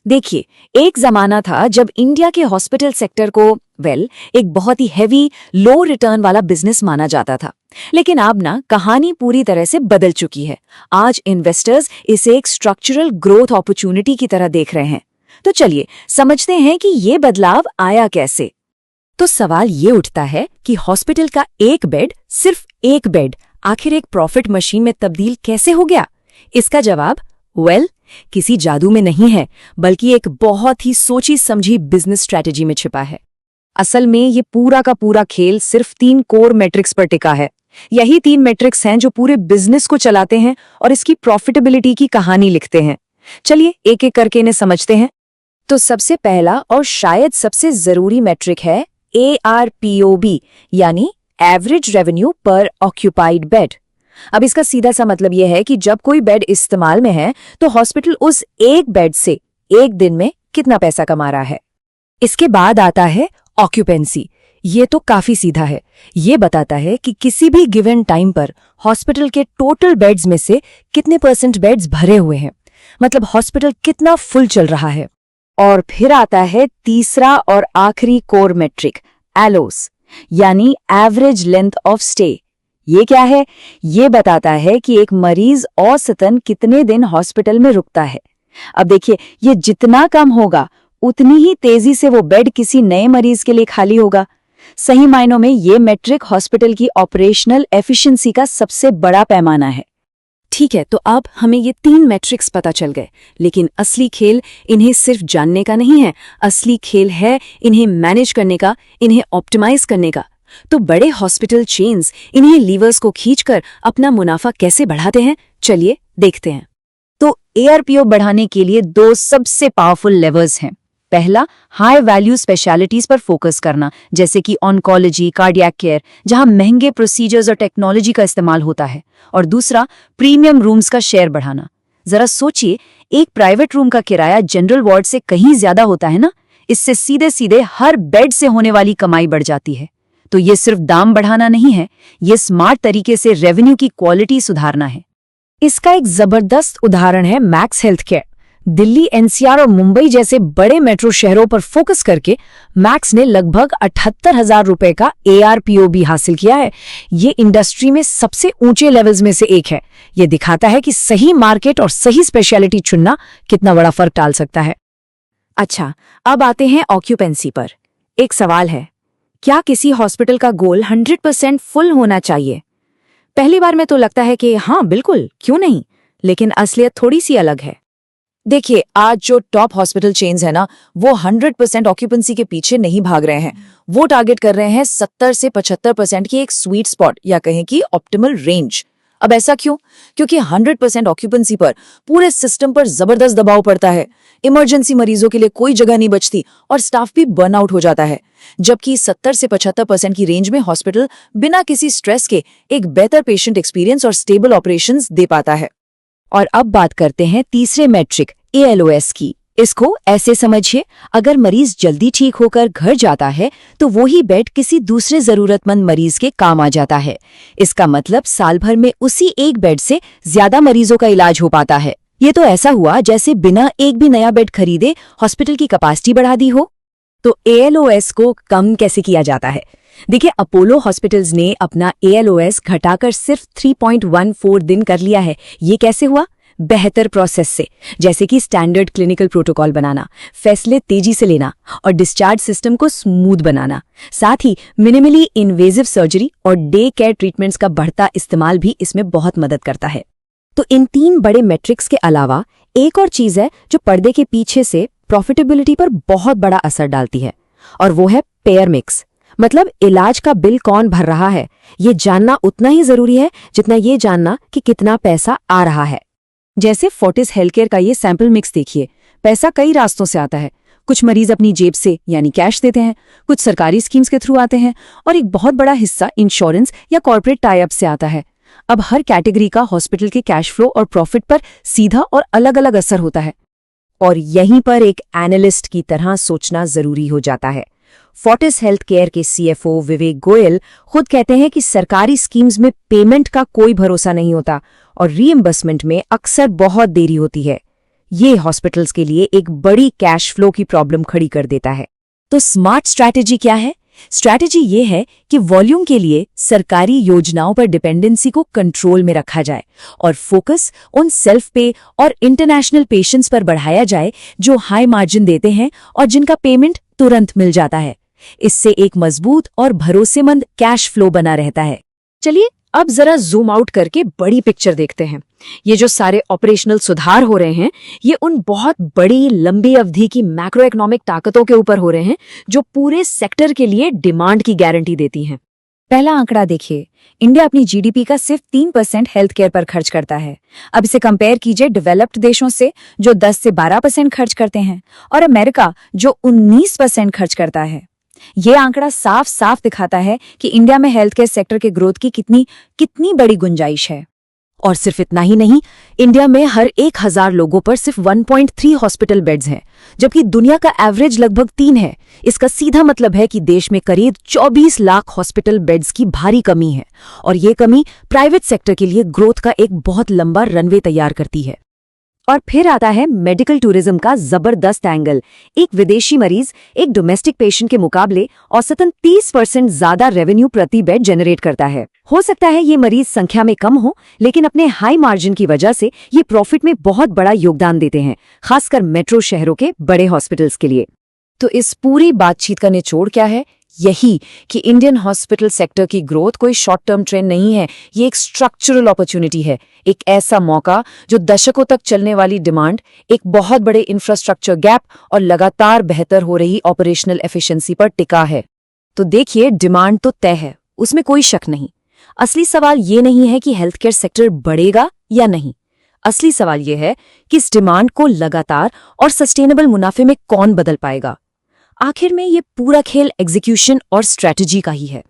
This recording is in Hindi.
देखिए, एक जमाना था जब इंडिया के हॉस्पिटल सेक्टर को एक बहुत ही हैवी लो रिटर्न वाला बिजनेस माना जाता था। लेकिन अब ना कहानी पूरी तरह से बदल चुकी है। आज इन्वेस्टर्स इसे एक स्ट्रक्चरल ग्रोथ अपॉर्चुनिटी की तरह देख रहे हैं। तो चलिए समझते हैं कि ये बदलाव आया कैसे। तो सवाल ये उठता है कि हॉस्पिटल का एक बेड, सिर्फ एक बेड, आखिर एक प्रॉफिट मशीन में तब्दील कैसे हो गया? इसका जवाब किसी जादू में नहीं है, बल्कि एक बहुत ही सोची समझी बिजनेस स्ट्रैटेजी में छिपा है। असल में ये पूरा का पूरा खेल सिर्फ 3 कोर मैट्रिक्स पर टिका है। यही 3 मैट्रिक्स हैं जो पूरे बिजनेस को चलाते हैं और इसकी प्रॉफिटेबिलिटी की कहानी लिखते हैं। चलिए एक एक करके इन्हें समझते हैं। तो सबसे पहला और शायद सबसे जरूरी मैट्रिक है ARPOB, यानी एवरेज रेवेन्यू पर ऑक्यूपाइड बेड। अब इसका सीधा सा मतलब यह है कि जब कोई बेड इस्तेमाल में है तो हॉस्पिटल उस एक बेड से एक दिन में कितना पैसा कमा रहा है। इसके बाद आता है ऑक्यूपेंसी। ये तो काफी सीधा है। ये बताता है कि किसी भी गिवन टाइम पर हॉस्पिटल के टोटल बेड्स में से कितने % बेड्स भरे हुए हैं, मतलब हॉस्पिटल कितना फुल चल रहा है। और फिर आता है तीसरा और आखिरी कोर मैट्रिक, एलोस, यानी एवरेज लेंथ ऑफ स्टे। ये क्या है? ये बताता है कि एक मरीज औसतन कितने दिन हॉस्पिटल में रुकता है। अब देखिए, ये जितना कम होगा उतनी ही तेजी से वो बेड किसी नए मरीज के लिए खाली होगा। सही मायनों में ये मैट्रिक हॉस्पिटल की ऑपरेशनल एफिशिएंसी का सबसे बड़ा पैमाना है। ठीक है, तो अब हमें ये 3 मैट्रिक्स पता चल गए, लेकिन असली खेल इन्हें सिर्फ जानने का नहीं है। असली खेल है इन्हें मैनेज करने का, इन्हें ऑप्टिमाइज करने का। तो बड़े हॉस्पिटल चेन्स इन्हीं लीवर्स को खींचकर अपना मुनाफा कैसे बढ़ाते हैं, चलिए देखते हैं। तो ARPO बढ़ाने के लिए 2 सबसे पावरफुल लेवर्स हैं। पहला, हाई वैल्यू स्पेशलिटीज पर फोकस करना, जैसे कि ऑन्कोलॉजी, कार्डियक केयर, जहां महंगे प्रोसीजर्स और टेक्नोलॉजी का इस्तेमाल होता है। और दूसरा, प्रीमियम रूम्स का शेयर बढ़ाना। जरा सोचिए, एक प्राइवेट रूम का किराया जनरल वार्ड से कहीं ज्यादा होता है ना। इससे सीधे सीधे हर बेड से होने वाली कमाई बढ़ जाती है। तो ये सिर्फ दाम बढ़ाना नहीं है, ये स्मार्ट तरीके से रेवेन्यू की क्वालिटी सुधारना है। इसका एक जबरदस्त उदाहरण है max health care. Delhi, NCR और मुंबई जैसे बड़े मेट्रो शहरों पर फोकस करके मैक्स ने लगभग 78,000 रुपए का ARPO भी हासिल किया है। ये इंडस्ट्री में सबसे ऊंचे लेवल्स में से एक है। ये दिखाता है कि सही मार्केट और सही स्पेशलिटी चुनना कितना बड़ा फर्क डाल सकता है। अच्छा, अब आते हैं ऑक्यूपेंसी पर। एक सवाल है, क्या किसी हॉस्पिटल का गोल 100% फुल होना चाहिए? पहली बार में तो लगता है कि हाँ बिल्कुल, क्यों नहीं, लेकिन असलियत थोड़ी सी अलग है। देखिए, आज जो टॉप हॉस्पिटल चेन्स है ना, वो 100% ऑक्यूपेंसी के पीछे नहीं भाग रहे हैं। वो टारगेट कर रहे हैं 70 से 75% की एक स्वीट स्पॉट, या कहें कि ऑप्टिमल रेंज। अब ऐसा क्यों? क्योंकि 100% ऑक्यूपेंसी पर पूरे सिस्टम पर जबरदस्त दबाव पड़ता है। इमरजेंसी मरीजों के लिए कोई जगह नहीं बचती और स्टाफ भी बर्नआउट हो जाता है। जबकि 70 से 75% की रेंज में हॉस्पिटल बिना किसी स्ट्रेस के एक बेहतर पेशेंट एक्सपीरियंस और स्टेबल ऑपरेशंस दे पाता है। और अब बात करते हैं तीसरे मैट्रिक, ALOS की। इसको ऐसे समझिए, अगर मरीज जल्दी ठीक होकर घर जाता है तो वही बेड किसी दूसरे जरूरतमंद मरीज के काम आ जाता है। इसका मतलब साल भर में उसी एक बेड से ज्यादा मरीजों का इलाज हो पाता है। ये तो ऐसा हुआ जैसे बिना एक भी नया बेड खरीदे हॉस्पिटल की कैपेसिटी बढ़ा दी हो। तो ALOS को कम कैसे किया जाता है? देखिए, अपोलो हॉस्पिटल्स ने अपना ALOS घटाकर सिर्फ 3.14 दिन कर लिया है। ये कैसे हुआ? बेहतर प्रोसेस से, जैसे कि स्टैंडर्ड क्लिनिकल प्रोटोकॉल बनाना, फैसले तेजी से लेना और डिस्चार्ज सिस्टम को स्मूथ बनाना। साथ ही मिनिमली इन्वेजिव सर्जरी और डे केयर ट्रीटमेंट्स का बढ़ता इस्तेमाल भी इसमें बहुत मदद करता है। तो इन 3 बड़े मैट्रिक्स के अलावा एक और चीज है जो पर्दे के पीछे से प्रॉफिटेबिलिटी पर बहुत बड़ा असर डालती है, और वो है पेयर मिक्स। मतलब इलाज का बिल कौन भर रहा है, ये जानना उतना ही जरूरी है जितना ये जानना कि कितना पैसा आ रहा है। जैसे फोर्टिस हेल्थकेयर का ये सैंपल मिक्स देखिए। पैसा कई रास्तों से आता है। कुछ मरीज अपनी जेब से यानी कैश देते हैं, कुछ सरकारी स्कीम्स के थ्रू आते हैं, और एक बहुत बड़ा हिस्सा इंश्योरेंस या कॉर्पोरेट टाई अप से आता है। अब हर कैटेगरी का हॉस्पिटल के कैश फ्लो और प्रॉफिट पर सीधा और अलग अलग असर होता है। और यहीं पर एक एनालिस्ट की तरह सोचना जरूरी हो जाता है। फोर्टिस हेल्थकेयर के CFO विवेक गोयल खुद कहते हैं कि सरकारी स्कीम्स में पेमेंट का कोई भरोसा नहीं होता और रीइंबर्समेंट में अक्सर बहुत देरी होती है। ये हॉस्पिटल्स के लिए एक बड़ी कैश फ्लो की प्रॉब्लम खड़ी कर देता है। तो स्मार्ट स्ट्रैटेजी क्या है? स्ट्रैटेजी ये है कि वॉल्यूम के लिए सरकारी योजनाओं पर डिपेंडेंसी को कंट्रोल में रखा जाए और फोकस उन सेल्फ पे और इंटरनेशनल पेशेंट्स पर बढ़ाया जाए जो हाई मार्जिन देते हैं और जिनका पेमेंट तुरंत मिल जाता है। इससे एक मजबूत और भरोसेमंद कैश फ्लो बना रहता है। चलिए अब जरा जूम आउट करके बड़ी पिक्चर देखते हैं। ये जो सारे ऑपरेशनल सुधार हो रहे हैं, ये उन बहुत बड़ी लंबी अवधि की मैक्रो इकोनॉमिक ताकतों के ऊपर हो रहे हैं जो पूरे सेक्टर के लिए डिमांड की गारंटी देती हैं। पहला आंकड़ा देखिए, इंडिया अपनी जीडीपी का सिर्फ 3% हेल्थ केयर पर खर्च करता है। अब इसे कंपेयर कीजिए डेवलप्ड देशों से जो 10 से 12% खर्च करते हैं और अमेरिका जो 19% खर्च करता है। ये आंकड़ा साफ साफ दिखाता है कि इंडिया में हेल्थ केयर सेक्टर के ग्रोथ की कितनी बड़ी गुंजाइश है। और सिर्फ इतना ही नहीं, इंडिया में हर 1000 लोगों पर सिर्फ 1.3 हॉस्पिटल बेड्स हैं, जबकि दुनिया का एवरेज लगभग 3 है। इसका सीधा मतलब है कि देश में करीब 24 लाख हॉस्पिटल बेड्स की भारी कमी है और ये कमी प्राइवेट सेक्टर के लिए ग्रोथ का एक बहुत लंबा रनवे तैयार करती है। और फिर आता है मेडिकल टूरिज्म का जबरदस्त एंगल। एक विदेशी मरीज एक डोमेस्टिक पेशेंट के मुकाबले औसतन 30% ज्यादा रेवेन्यू प्रति बेड जनरेट करता है। हो सकता है ये मरीज संख्या में कम हो, लेकिन अपने हाई मार्जिन की वजह से ये प्रॉफिट में बहुत बड़ा योगदान देते हैं, खासकर मेट्रो शहरों के बड़े हॉस्पिटल्स के लिए। तो इस पूरी बातचीत का निचोड़ क्या है? यही कि इंडियन हॉस्पिटल सेक्टर की ग्रोथ कोई शॉर्ट टर्म ट्रेंड नहीं है, ये एक स्ट्रक्चरल अपॉर्चुनिटी है, एक ऐसा मौका जो दशकों तक चलने वाली डिमांड, एक बहुत बड़े इंफ्रास्ट्रक्चर गैप और लगातार बेहतर हो रही ऑपरेशनल एफिशिएंसी पर टिका है। तो देखिए, डिमांड तो तय है, उसमें कोई शक नहीं। असली सवाल ये नहीं है कि हेल्थ केयर सेक्टर बढ़ेगा या नहीं। असली सवाल ये है कि इस डिमांड को लगातार और सस्टेनेबल मुनाफे में कौन बदल पाएगा। आखिर में ये पूरा खेल एग्जीक्यूशन और स्ट्रैटेजी का ही है।